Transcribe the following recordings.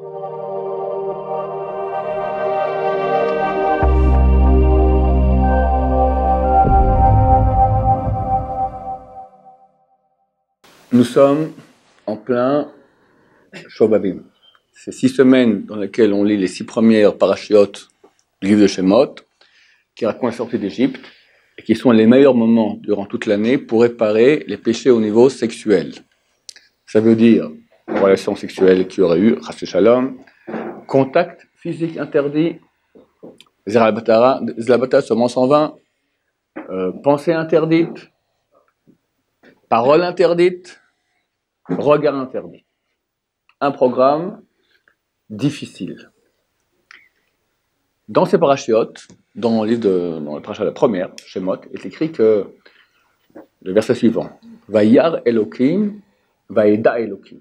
Nous sommes en plein Shobabim. C'est 6 semaines dans lesquelles on lit les 6 premières parachiotes du livre de Shemot, qui racontent la sortie d'Égypte, et qui sont les meilleurs moments durant toute l'année pour réparer les péchés au niveau sexuel. Ça veut dire une relation sexuelle qu'il y aurait eu, Chas Shalom, contact physique interdit, Zerabata, Sommant 120, pensée interdite, parole interdite, regard interdit. Un programme difficile. Dans ces parachiotes, dans le parachat la première, Shemot, il est écrit que le verset suivant, Vayar Elokim, Vaïda Elokim.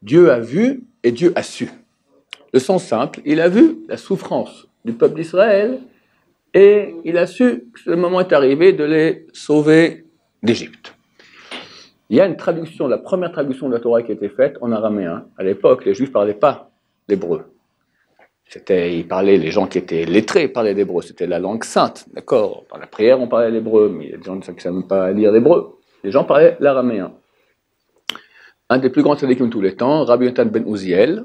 Dieu a vu et Dieu a su. Le sens simple, il a vu la souffrance du peuple d'Israël et il a su que le moment est arrivé de les sauver d'Égypte. Il y a une traduction, la première traduction de la Torah qui a été faite en araméen. À l'époque, les Juifs ne parlaient pas l'hébreu. Les gens qui étaient lettrés parlaient l'hébreu, c'était la langue sainte, d'accord. Dans la prière, on parlait l'hébreu, mais il y a des gens qui ne savent pas lire l'hébreu. Les gens parlaient l'araméen. Un des plus grands tzadikim de tous les temps, Rabbi Yonatan ben Uziel,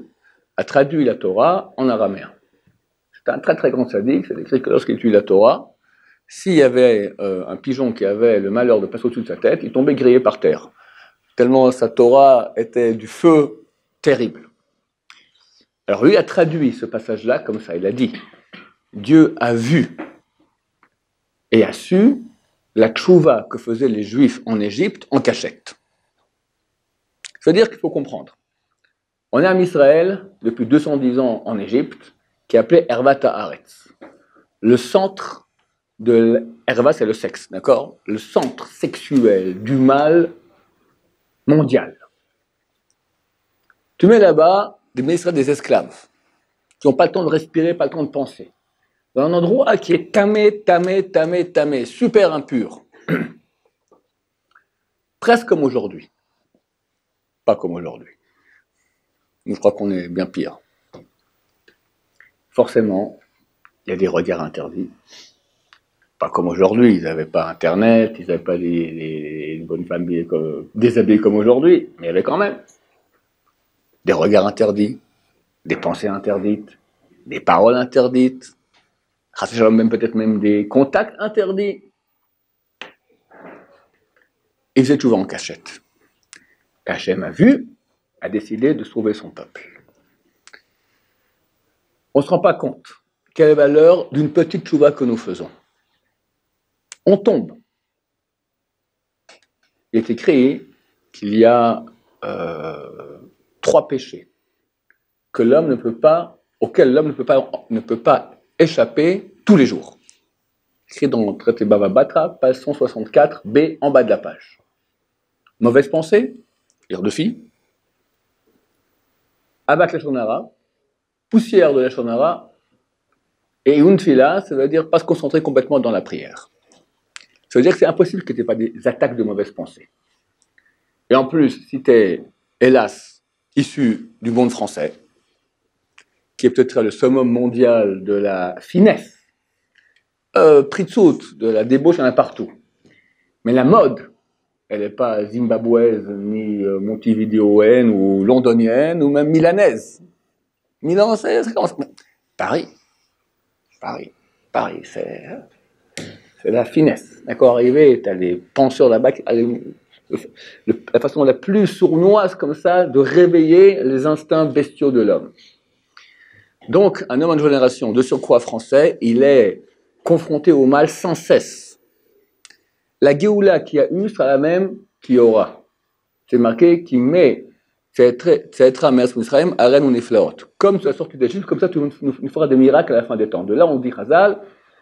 a traduit la Torah en araméen. C'est un très très grand tzadik, c'est écrit que lorsqu'il étudie la Torah, s'il y avait un pigeon qui avait le malheur de passer au-dessus de sa tête, il tombait grillé par terre. Tellement sa Torah était du feu terrible. Alors lui a traduit ce passage-là comme ça, il a dit « Dieu a vu et a su la tchouva que faisaient les Juifs en Égypte en cachette ». C'est-à-dire qu'il faut comprendre. On est en Israël depuis 210 ans en Égypte, qui est appelé Hervat Haaretz. Le centre de Herva, c'est le sexe, d'accord? Le centre sexuel du mal mondial. Tu mets là-bas des esclaves qui n'ont pas le temps de respirer, pas le temps de penser. Dans un endroit qui est tamé, super impur. Presque comme aujourd'hui. Pas comme aujourd'hui. Nous, je crois qu'on est bien pire. Forcément, il y a des regards interdits. Pas comme aujourd'hui, ils n'avaient pas Internet, ils n'avaient pas les bonnes femmes déshabillées comme aujourd'hui, mais il y avait quand même des regards interdits, des pensées interdites, des paroles interdites, même peut-être même des contacts interdits. Ils faisaient tout en cachette. Hachem a vu, a décidé de sauver son peuple. On ne se rend pas compte quelle est la valeur d'une petite tchouva que nous faisons. On tombe. Il est écrit qu'il y a 3 péchés auxquels l'homme ne peut pas échapper tous les jours. Écrit dans le traité Bava Batra, page 164, B, en bas de la page. Mauvaise pensée, lire de fille. Abat la shonara, poussière de la shonara, et unfila, ça veut dire pas se concentrer complètement dans la prière. Ça veut dire que c'est impossible que tu n'aies pas des attaques de mauvaise pensée. Et en plus, si tu es, hélas, issu du monde français, qui est peut-être le summum mondial de la finesse, pritzout, de la débauche, il y en a partout. Mais la mode, elle n'est pas zimbabwéenne, ni montevidéoenne, ou londonienne, ou même milanaise. Milan, c'est Paris, c'est la finesse. D'accord, arrivé, tu as les penseurs là-bas, la façon la plus sournoise comme ça de réveiller les instincts bestiaux de l'homme. Donc, un homme en génération, de surcroît français, il est confronté au mal sans cesse. La Géoula qu'il y a eu sera la même qu'il y aura. C'est marqué qui met Tzetra Me'as Mitzrayim Aren Uniflaot. Comme sur la sortie d'Égypte, comme ça tu nous feras des miracles à la fin des temps. De là, on dit Chazal,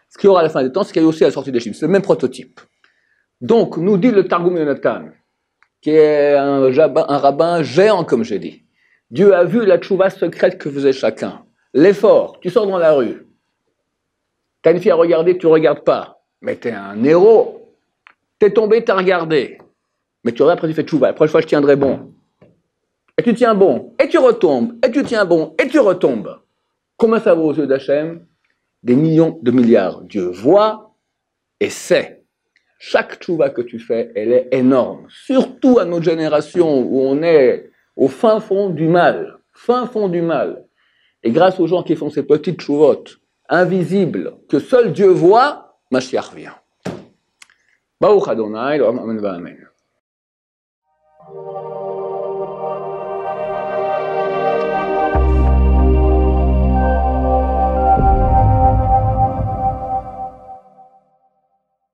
ce qu'il y aura à la fin des temps, c'est qu'il y a aussi à la sortie d'Égypte. C'est le même prototype. Donc, nous dit le Targum Yonatan, qui est un rabbin géant, comme j'ai dit. Dieu a vu la tchouva secrète que faisait chacun. L'effort, tu sors dans la rue. T'as une fille à regarder, tu ne regardes pas. Mais t'es un héros. T'es tombé, t'as regardé. Mais tu aurais après tu fais tchouva. La prochaine fois, je tiendrai bon. Et tu tiens bon. Et tu retombes, et tu tiens bon, et tu retombes. Comment ça vaut aux yeux d'Hachem? Des millions de milliards. Dieu voit et sait. Chaque tchouva que tu fais, elle est énorme. Surtout à notre génération où on est au fin fond du mal. Fin fond du mal. Et grâce aux gens qui font ces petites tchouvotes invisibles que seul Dieu voit, Mashiach vient. Baruch Adonai, Amen.